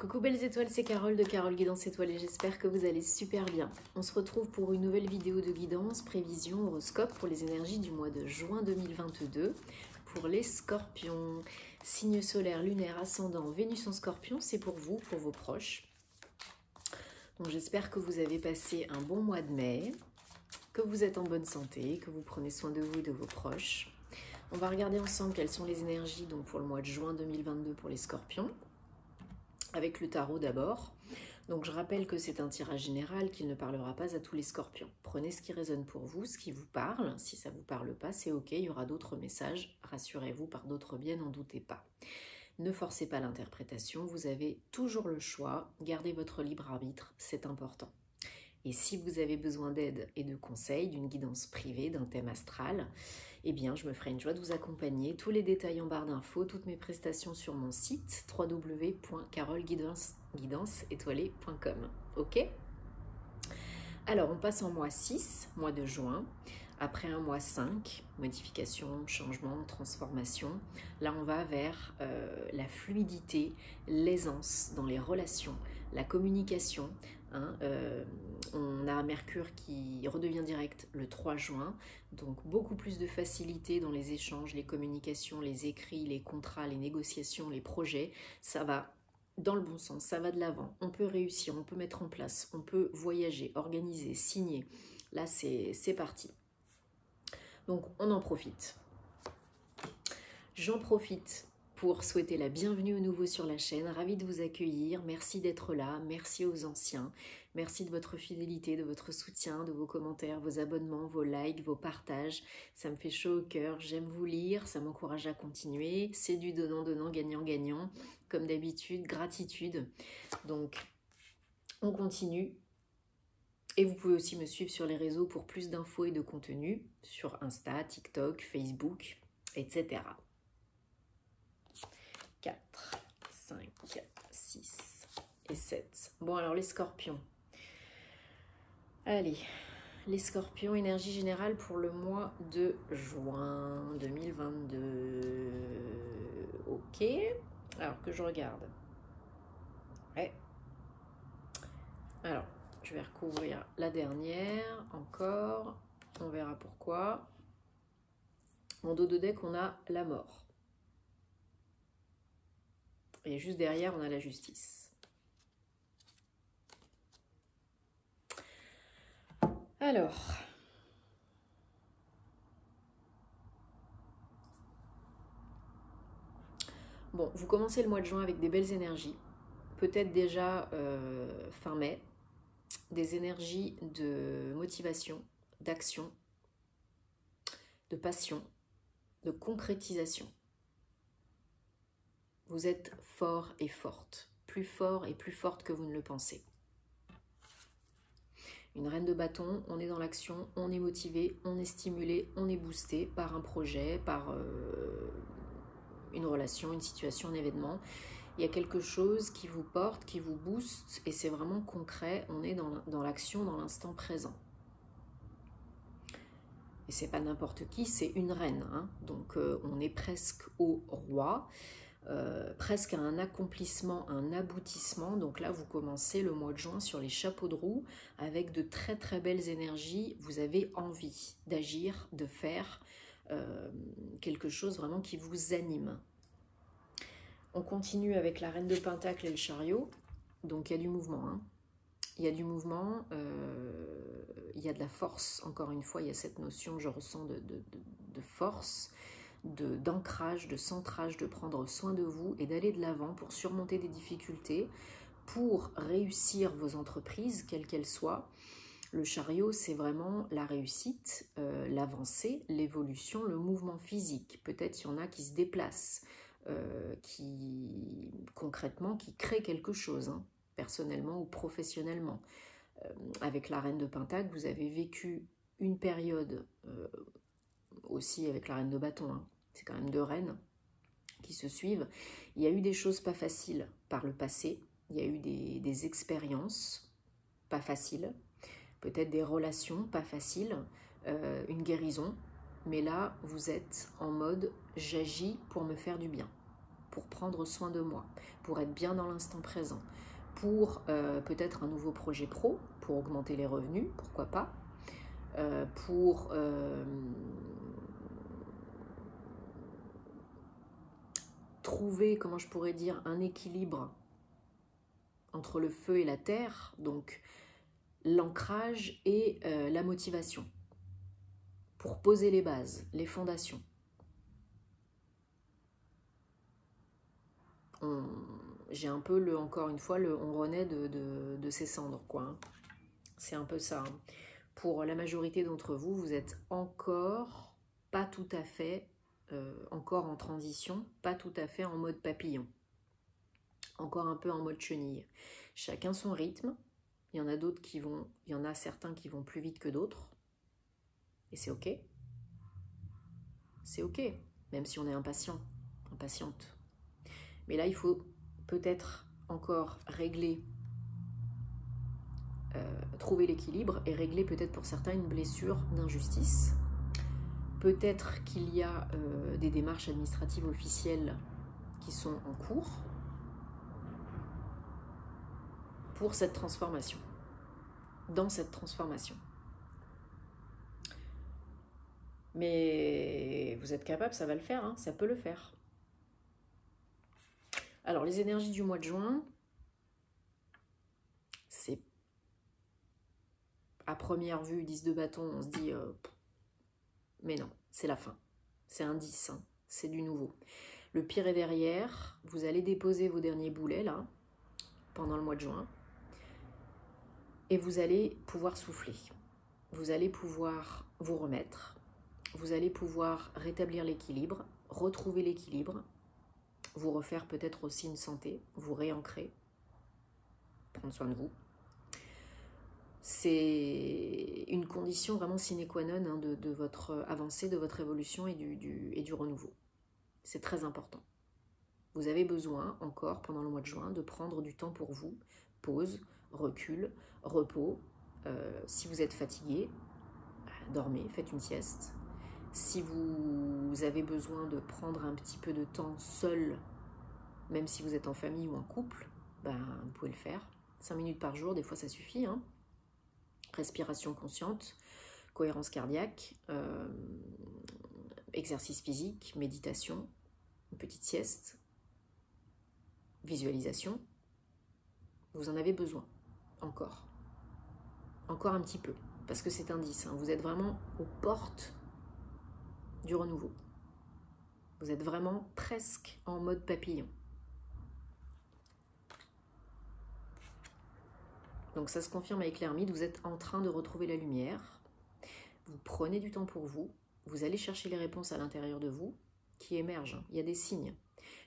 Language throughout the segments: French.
Coucou belles étoiles, c'est Carole de Carole Guidance Étoile et j'espère que vous allez super bien. On se retrouve pour une nouvelle vidéo de guidance, prévision, horoscope pour les énergies du mois de juin 2022 pour les scorpions. Signe solaire, lunaire, ascendant, Vénus en scorpion, c'est pour vous, pour vos proches. Donc j'espère que vous avez passé un bon mois de mai, que vous êtes en bonne santé, que vous prenez soin de vous et de vos proches. On va regarder ensemble quelles sont les énergies donc, pour le mois de juin 2022 pour les scorpions. Avec le tarot d'abord. Donc je rappelle que c'est un tirage général, qu'il ne parlera pas à tous les scorpions. Prenez ce qui résonne pour vous, ce qui vous parle. Si ça ne vous parle pas, c'est ok, il y aura d'autres messages. Rassurez-vous, par d'autres biais, n'en doutez pas. Ne forcez pas l'interprétation, vous avez toujours le choix. Gardez votre libre arbitre, c'est important. Et si vous avez besoin d'aide et de conseils, d'une guidance privée, d'un thème astral, eh bien, je me ferai une joie de vous accompagner. Tous les détails en barre d'infos, toutes mes prestations sur mon site www.caroleguidanceétoilée.com. Ok? Alors, on passe en mois 6, mois de juin. Après un mois 5, modification, changement, transformation. Là, on va vers la fluidité, l'aisance dans les relations, la communication. On a Mercure qui redevient direct le 3 juin, donc beaucoup plus de facilité dans les échanges, les communications, les écrits, les contrats, les négociations, les projets. Ça va dans le bon sens, ça va de l'avant. On peut réussir, on peut mettre en place, on peut voyager, organiser, signer. Là, c'est parti. Donc, on en profite. J'en profite pour souhaiter la bienvenue aux nouveaux sur la chaîne. Ravie de vous accueillir. Merci d'être là. Merci aux anciens. Merci de votre fidélité, de votre soutien, de vos commentaires, vos abonnements, vos likes, vos partages. Ça me fait chaud au cœur. J'aime vous lire. Ça m'encourage à continuer. C'est du donnant-donnant, gagnant-gagnant. Comme d'habitude, gratitude. Donc, on continue. Et vous pouvez aussi me suivre sur les réseaux pour plus d'infos et de contenu. Sur Insta, TikTok, Facebook, etc. 4, 5, 6 et 7. Bon, alors les scorpions. Allez, les scorpions, énergie générale pour le mois de juin 2022. Ok, alors que je regarde. Ouais. Alors, je vais recouvrir la dernière encore. On verra pourquoi. En dos de deck, on a la mort. Et juste derrière, on a la justice. Alors, bon, vous commencez le mois de juin avec des belles énergies. Peut-être déjà fin mai, des énergies de motivation, d'action, de passion, de concrétisation. Vous êtes fort et forte, plus fort et plus forte que vous ne le pensez. Une reine de bâton, on est dans l'action, on est motivé, on est stimulé, on est boosté par un projet, par une relation, une situation, un événement. Il y a quelque chose qui vous porte, qui vous booste et c'est vraiment concret, on est dans l'action, dans l'instant présent. Et c'est pas n'importe qui, c'est une reine, hein. Donc on est presque au roi. Presque à un accomplissement, un aboutissement. Donc là, vous commencez le mois de juin sur les chapeaux de roue avec de très très belles énergies. Vous avez envie d'agir, de faire quelque chose vraiment qui vous anime. On continue avec la reine de Pentacle et le chariot. Donc il y a du mouvement, hein. Il y a du mouvement, il y a de la force. Encore une fois, il y a cette notion, je ressens, de force, d'ancrage, de centrage, de prendre soin de vous et d'aller de l'avant pour surmonter des difficultés, pour réussir vos entreprises, quelles qu'elles soient. Le chariot, c'est vraiment la réussite, l'avancée, l'évolution, le mouvement physique. Peut-être il y en a qui se déplacent, qui concrètement, qui créent quelque chose, hein, personnellement ou professionnellement. Avec la reine de Pentacle, vous avez vécu une période aussi avec la reine de bâton, hein. C'est quand même deux reines qui se suivent. Il y a eu des choses pas faciles par le passé, il y a eu des expériences pas faciles, peut-être des relations pas faciles, une guérison, mais là vous êtes en mode j'agis pour me faire du bien. pour prendre soin de moi, pour être bien dans l'instant présent, pour peut-être un nouveau projet pro, pour augmenter les revenus, pourquoi pas, pour trouver, comment je pourrais dire, un équilibre entre le feu et la terre, donc l'ancrage et la motivation, pour poser les bases, les fondations. J'ai un peu, encore une fois, on renaît de ses cendres, quoi. Hein. C'est un peu ça. Hein. Pour la majorité d'entre vous, vous êtes encore pas tout à fait, encore en transition, pas tout à fait en mode papillon. Encore un peu en mode chenille. Chacun son rythme. Il y en a d'autres qui vont, il y en a certains qui vont plus vite que d'autres. Et c'est ok. C'est ok, même si on est impatient, impatiente. Mais là, il faut peut-être encore régler, trouver l'équilibre et régler peut-être pour certains une blessure d'injustice. Peut-être qu'il y a des démarches administratives officielles qui sont en cours pour cette transformation, dans cette transformation. Mais vous êtes capable, ça va le faire, hein, ça peut le faire. Alors, les énergies du mois de juin, c'est à première vue, 10 de bâton, on se dit, mais non, c'est la fin. C'est un 10, hein, c'est du nouveau. Le pire est derrière, vous allez déposer vos derniers boulets, là, pendant le mois de juin, et vous allez pouvoir souffler. Vous allez pouvoir vous remettre, vous allez pouvoir rétablir l'équilibre, retrouver l'équilibre, vous refaire peut-être aussi une santé, vous réancrer, prendre soin de vous. C'est une condition vraiment sine qua non hein, de votre avancée, de votre évolution et du renouveau. C'est très important. Vous avez besoin encore, pendant le mois de juin, de prendre du temps pour vous. Pause, recul, repos. Si vous êtes fatigué, dormez, faites une sieste. Si vous avez besoin de prendre un petit peu de temps seul, même si vous êtes en famille ou en couple, ben, vous pouvez le faire. 5 minutes par jour, des fois ça suffit. Hein. Respiration consciente, cohérence cardiaque, exercice physique, méditation, une petite sieste, visualisation. Vous en avez besoin, encore un petit peu, parce que c'est un 10. Hein. Vous êtes vraiment aux portes du renouveau. Vous êtes vraiment presque en mode papillon. Donc ça se confirme avec l'ermite, vous êtes en train de retrouver la lumière. Vous prenez du temps pour vous, vous allez chercher les réponses à l'intérieur de vous qui émergent. Il y a des signes.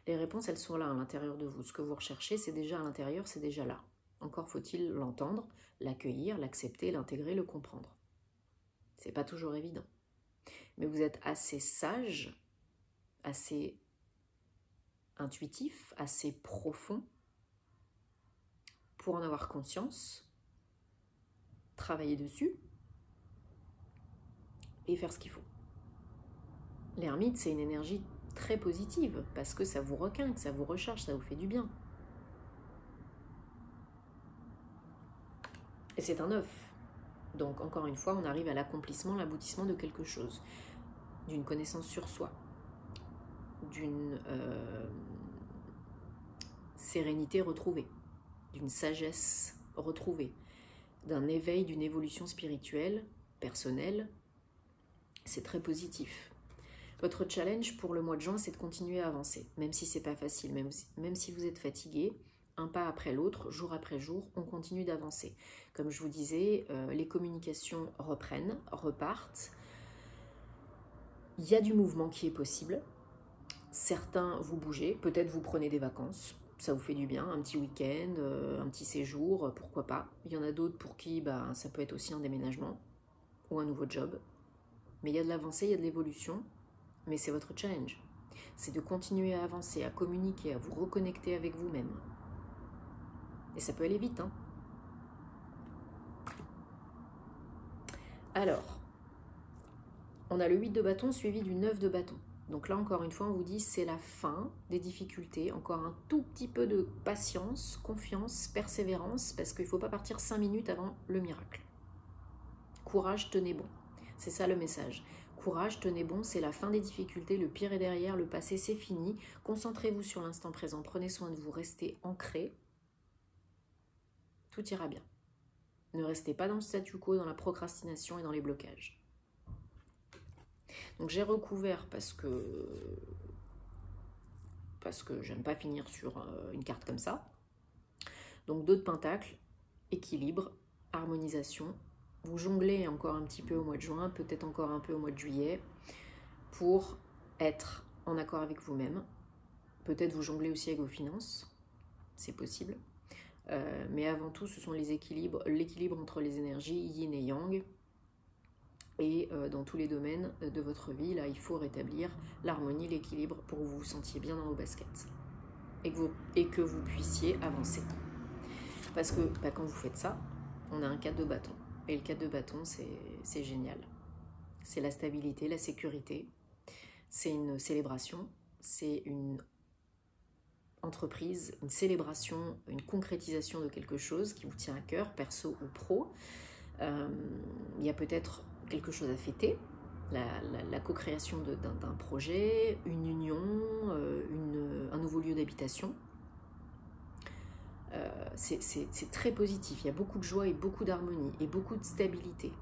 Les réponses, elles sont là à l'intérieur de vous. Ce que vous recherchez, c'est déjà à l'intérieur, c'est déjà là. Encore faut-il l'entendre, l'accueillir, l'accepter, l'intégrer, le comprendre. C'est pas toujours évident. Mais vous êtes assez sage, assez intuitif, assez profond pour en avoir conscience, travailler dessus et faire ce qu'il faut. L'ermite, c'est une énergie très positive parce que ça vous requinque, ça vous recharge, ça vous fait du bien. Et c'est un 9. Donc, encore une fois, on arrive à l'accomplissement, l'aboutissement de quelque chose, d'une connaissance sur soi, d'une sérénité retrouvée, d'une sagesse retrouvée, d'un éveil, d'une évolution spirituelle, personnelle. C'est très positif. Votre challenge pour le mois de juin, c'est de continuer à avancer, même si c'est pas facile, même si vous êtes fatigué, un pas après l'autre, jour après jour, on continue d'avancer. Comme je vous disais, les communications reprennent, repartent. Il y a du mouvement qui est possible. Certains, vous bougez, peut-être vous prenez des vacances, ça vous fait du bien, un petit week-end, un petit séjour, pourquoi pas. Il y en a d'autres pour qui ça peut être aussi un déménagement ou un nouveau job. Mais il y a de l'avancée, il y a de l'évolution, mais c'est votre challenge. C'est de continuer à avancer, à communiquer, à vous reconnecter avec vous-même. Et ça peut aller vite, hein. Alors, on a le 8 de bâton suivi du 9 de bâton. Donc là, encore une fois, on vous dit c'est la fin des difficultés. Encore un tout petit peu de patience, confiance, persévérance, parce qu'il ne faut pas partir 5 minutes avant le miracle. Courage, tenez bon. C'est ça le message. Courage, tenez bon, c'est la fin des difficultés, le pire est derrière, le passé c'est fini. Concentrez-vous sur l'instant présent, prenez soin de vous, restez ancrés. Tout ira bien. Ne restez pas dans le statu quo, dans la procrastination et dans les blocages. Donc j'ai recouvert parce que j'aime pas finir sur une carte comme ça. Donc 2 de pentacles, équilibre, harmonisation. Vous jonglez encore un petit peu au mois de juin, peut-être encore un peu au mois de juillet, pour être en accord avec vous-même. Peut-être vous jonglez aussi avec vos finances, c'est possible. Mais avant tout, ce sont l'équilibre entre les énergies yin et yang. Et dans tous les domaines de votre vie, là, il faut rétablir l'harmonie, l'équilibre pour que vous vous sentiez bien dans vos baskets. Et que vous puissiez avancer. Parce que quand vous faites ça, on a un 4 de bâton. Et le 4 de bâton, c'est génial. C'est la stabilité, la sécurité. C'est une célébration. C'est une entreprise, une célébration, une concrétisation de quelque chose qui vous tient à cœur, perso ou pro. Il y a peut-être quelque chose à fêter, la co-création d'un projet, une union, un nouveau lieu d'habitation. C'est très positif, il y a beaucoup de joie et beaucoup d'harmonie et beaucoup de stabilité.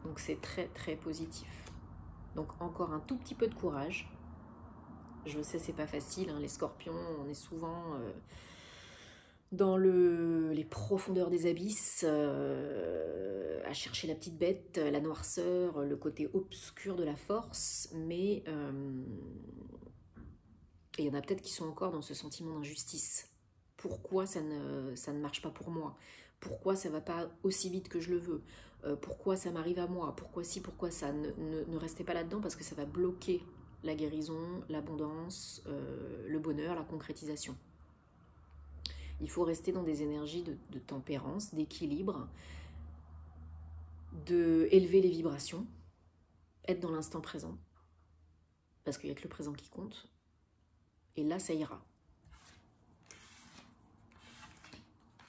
Donc c'est très très positif. Donc encore un tout petit peu de courage. Je sais c'est pas facile, hein, les scorpions, on est souvent dans les profondeurs des abysses, à chercher la petite bête, la noirceur, le côté obscur de la force, mais il y en a peut-être qui sont encore dans ce sentiment d'injustice. Pourquoi ça ne marche pas pour moi? Pourquoi ça ne va pas aussi vite que je le veux? Pourquoi ça m'arrive à moi? Pourquoi si, pourquoi ça? Ne restez pas là-dedans parce que ça va bloquer la guérison, l'abondance, le bonheur, la concrétisation. Il faut rester dans des énergies de tempérance, d'équilibre, d'élever les vibrations, être dans l'instant présent, parce qu'il n'y a que le présent qui compte. Et là, ça ira.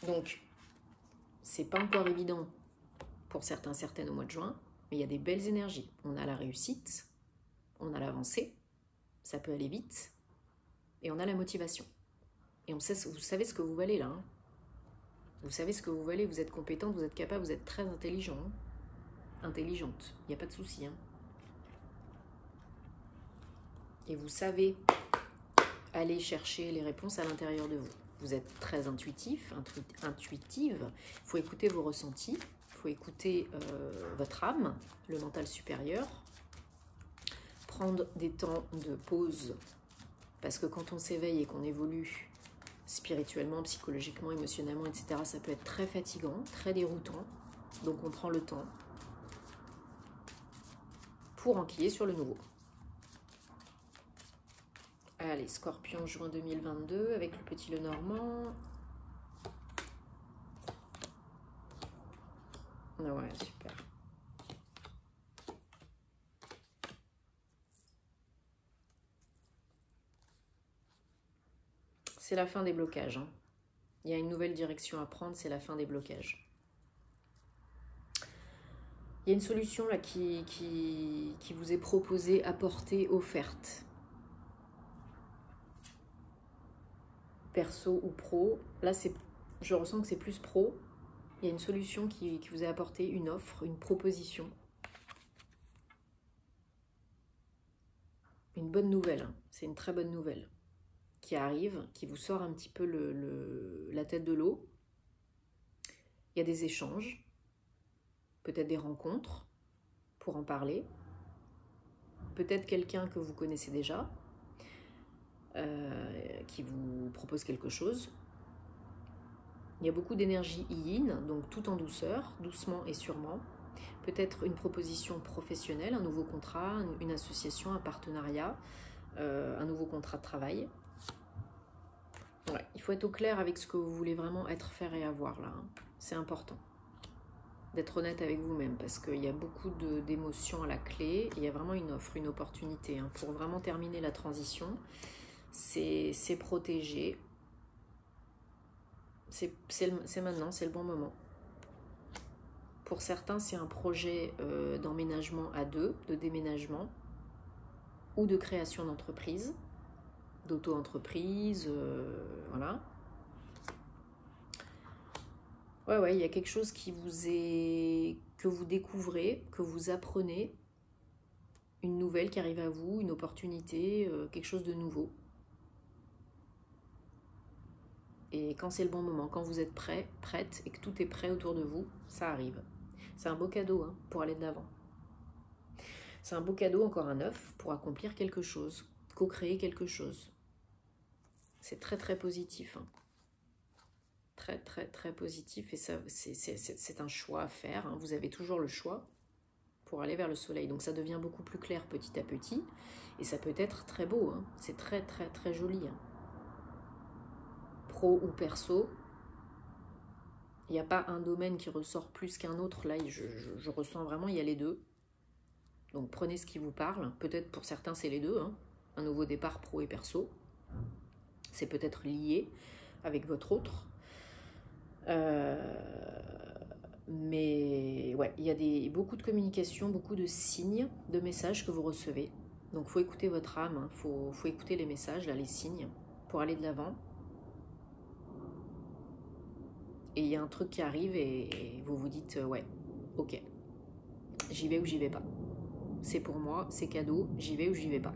Donc, c'est pas encore évident pour certains, certaines au mois de juin, mais il y a des belles énergies. On a la réussite, on a l'avancée, ça peut aller vite, et on a la motivation. Et vous savez ce que vous valez là. Hein. Vous savez ce que vous valez, vous êtes compétente, vous êtes capable, vous êtes très intelligent. Hein. Intelligente, il n'y a pas de souci. Hein. Et vous savez aller chercher les réponses à l'intérieur de vous. Vous êtes très intuitive, il faut écouter vos ressentis, il faut écouter votre âme, le mental supérieur, prendre des temps de pause, parce que quand on s'éveille et qu'on évolue spirituellement, psychologiquement, émotionnellement, etc., ça peut être très fatigant, très déroutant, donc on prend le temps pour enquiller sur le nouveau. Allez, Scorpion, juin 2022, avec le petit Lenormand. Ouais, super. C'est la fin des blocages. Hein. Il y a une nouvelle direction à prendre, c'est la fin des blocages. Il y a une solution là qui vous est proposée, apportée, offerte. Perso ou pro. Là, je ressens que c'est plus pro. Il y a une solution qui vous est apportée, une offre, une proposition. Une bonne nouvelle. Hein. C'est une très bonne nouvelle qui arrive, qui vous sort un petit peu la tête de l'eau. Il y a des échanges, peut-être des rencontres pour en parler, peut-être quelqu'un que vous connaissez déjà, qui vous propose quelque chose. Il y a beaucoup d'énergie yin, donc tout en douceur, doucement et sûrement. Peut-être une proposition professionnelle, un nouveau contrat, une association, un partenariat, un nouveau contrat de travail. Ouais, il faut être au clair avec ce que vous voulez vraiment être, faire et avoir là. Hein. C'est important. d'être honnête avec vous-même, parce qu'il y a beaucoup d'émotions à la clé. Il y a vraiment une offre, une opportunité hein, pour vraiment terminer la transition. C'est protégé. C'est maintenant, c'est le bon moment. Pour certains, c'est un projet d'emménagement à deux, de déménagement ou de création d'entreprise, d'auto-entreprise, voilà. Ouais, il y a quelque chose qui que vous découvrez, que vous apprenez, une nouvelle qui arrive à vous, une opportunité, quelque chose de nouveau. Et quand c'est le bon moment, quand vous êtes prêt, prête, et que tout est prêt autour de vous, ça arrive. C'est un beau cadeau hein, pour aller de l'avant. C'est un beau cadeau, encore un neuf, pour accomplir quelque chose, co-créer quelque chose. C'est très très positif. Hein. Très très très positif. Et c'est un choix à faire. Hein. Vous avez toujours le choix pour aller vers le soleil. Donc ça devient beaucoup plus clair petit à petit. Et ça peut être très beau. Hein. C'est très très très joli. Hein. Pro ou perso, il n'y a pas un domaine qui ressort plus qu'un autre. Là, je ressens vraiment, il y a les deux. Donc prenez ce qui vous parle. Peut-être pour certains, c'est les deux. Hein. Un nouveau départ pro et perso. C'est peut-être lié avec votre autre. Mais ouais, il y a beaucoup de communication, beaucoup de signes, de messages que vous recevez. Donc il faut écouter votre âme, hein. Faut écouter les messages, là, les signes, pour aller de l'avant. Et il y a un truc qui arrive et vous vous dites, ouais, ok, j'y vais ou j'y vais pas. C'est pour moi, c'est cadeau, j'y vais ou j'y vais pas.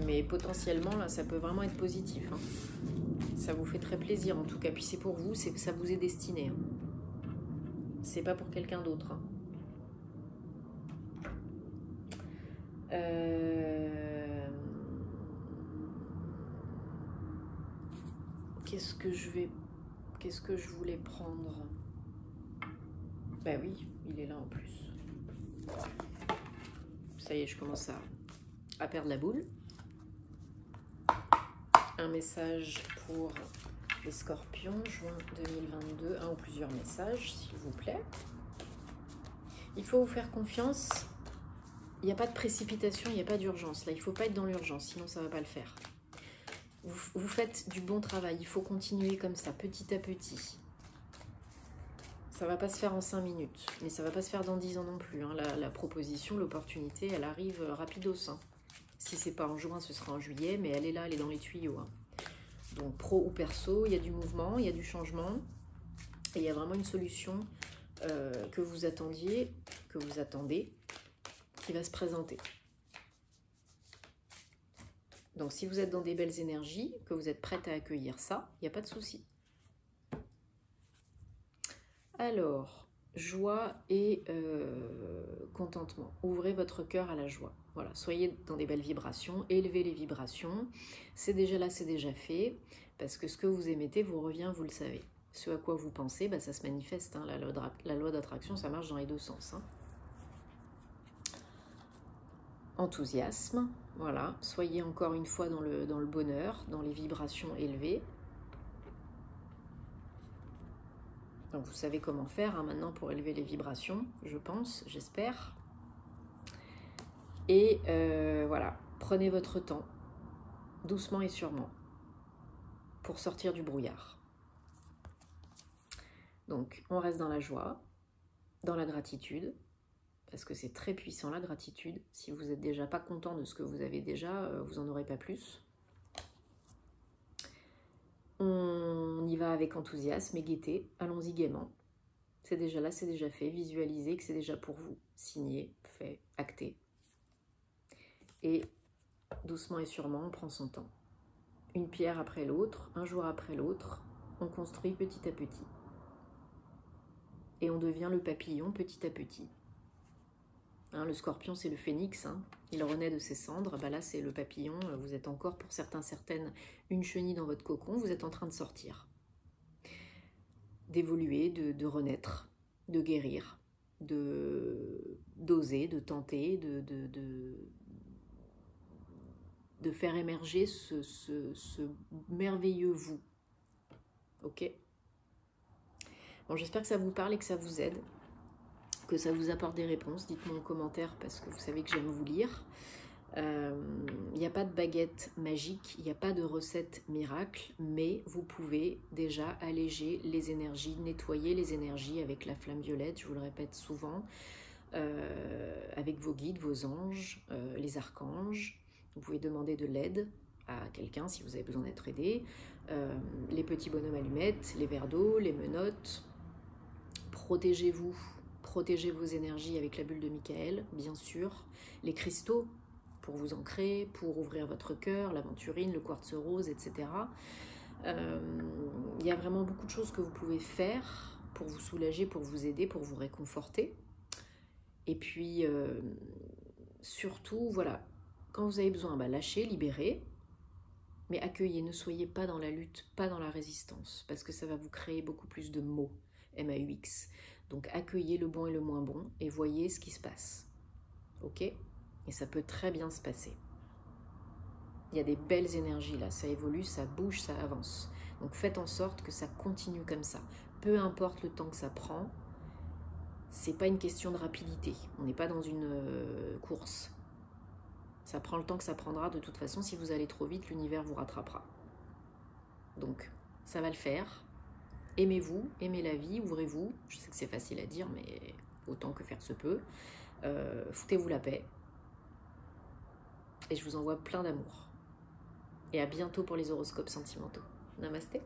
Mais potentiellement, là, ça peut vraiment être positif. Hein. Ça vous fait très plaisir, en tout cas. Puis c'est pour vous, c'est que ça vous est destiné. Hein. C'est pas pour quelqu'un d'autre. Hein. Qu'est-ce que je voulais prendre? Ben oui, il est là en plus. Ça y est, je commence à perdre la boule. Un message pour les scorpions, juin 2022. Un ou plusieurs messages, s'il vous plaît. Il faut vous faire confiance. Il n'y a pas de précipitation, il n'y a pas d'urgence. Là, il ne faut pas être dans l'urgence, sinon ça ne va pas le faire. Vous faites du bon travail. Il faut continuer comme ça, petit à petit. Ça ne va pas se faire en 5 minutes, mais ça ne va pas se faire dans 10 ans non plus. Hein. La proposition, l'opportunité, elle arrive rapidos. Hein. Si ce n'est pas en juin, ce sera en juillet, mais elle est là, elle est dans les tuyaux. Hein. Donc pro ou perso, il y a du mouvement, il y a du changement. Et il y a vraiment une solution que vous attendiez, que vous attendez, qui va se présenter. Donc si vous êtes dans des belles énergies, que vous êtes prête à accueillir ça, il n'y a pas de souci. Alors, joie et contentement. Ouvrez votre cœur à la joie. Voilà, soyez dans des belles vibrations, élevez les vibrations. C'est déjà là, c'est déjà fait, parce que ce que vous émettez vous revient, vous le savez. Ce à quoi vous pensez, bah, ça se manifeste. Hein. La loi d'attraction, ça marche dans les deux sens. Hein. Enthousiasme, voilà. Soyez encore une fois dans le bonheur, dans les vibrations élevées. Donc vous savez comment faire hein, maintenant pour élever les vibrations, je pense, j'espère. Et voilà, prenez votre temps, doucement et sûrement, pour sortir du brouillard. Donc on reste dans la joie, dans la gratitude, parce que c'est très puissant la gratitude. Si vous n'êtes déjà pas content de ce que vous avez déjà, vous n'en aurez pas plus. On y va avec enthousiasme et gaieté, allons-y gaiement. C'est déjà là, c'est déjà fait, visualisez que c'est déjà pour vous, signé, fait, acté. Et doucement et sûrement, on prend son temps. Une pierre après l'autre, un jour après l'autre, on construit petit à petit. Et on devient le papillon petit à petit. Hein, le scorpion, c'est le phénix, hein. Il renaît de ses cendres. Bah là, c'est le papillon. Vous êtes encore, pour certains, certaines, une chenille dans votre cocon. Vous êtes en train de sortir. D'évoluer, de renaître, de guérir, d'oser, de tenter, de faire émerger ce merveilleux vous. Ok ? Bon, j'espère que ça vous parle et que ça vous aide, que ça vous apporte des réponses. Dites-moi en commentaire parce que vous savez que j'aime vous lire. Il n'y a pas de baguette magique, il n'y a pas de recette miracle, mais vous pouvez déjà alléger les énergies, nettoyer les énergies avec la flamme violette, je vous le répète souvent, avec vos guides, vos anges, les archanges. Vous pouvez demander de l'aide à quelqu'un si vous avez besoin d'être aidé. Les petits bonhommes allumettes, les verres d'eau, les menottes. Protégez-vous, protégez vos énergies avec la bulle de Michael, bien sûr. Les cristaux, pour vous ancrer, pour ouvrir votre cœur, l'aventurine, le quartz rose, etc. Il y a vraiment beaucoup de choses que vous pouvez faire pour vous soulager, pour vous aider, pour vous réconforter. Et puis, surtout, voilà, quand vous avez besoin, lâchez, libérez, mais accueillez, ne soyez pas dans la lutte, pas dans la résistance, parce que ça va vous créer beaucoup plus de maux, M-A-U-X. Donc accueillez le bon et le moins bon, et voyez ce qui se passe. Ok ? Et ça peut très bien se passer. Il y a des belles énergies là, ça évolue, ça bouge, ça avance. Donc faites en sorte que ça continue comme ça. Peu importe le temps que ça prend, c'est pas une question de rapidité. On n'est pas dans une course. Ça prend le temps que ça prendra. De toute façon, si vous allez trop vite, l'univers vous rattrapera. Donc, ça va le faire. Aimez-vous, aimez la vie, ouvrez-vous. Je sais que c'est facile à dire, mais autant que faire se peut. Foutez-vous la paix. Et je vous envoie plein d'amour. Et à bientôt pour les horoscopes sentimentaux. Namasté.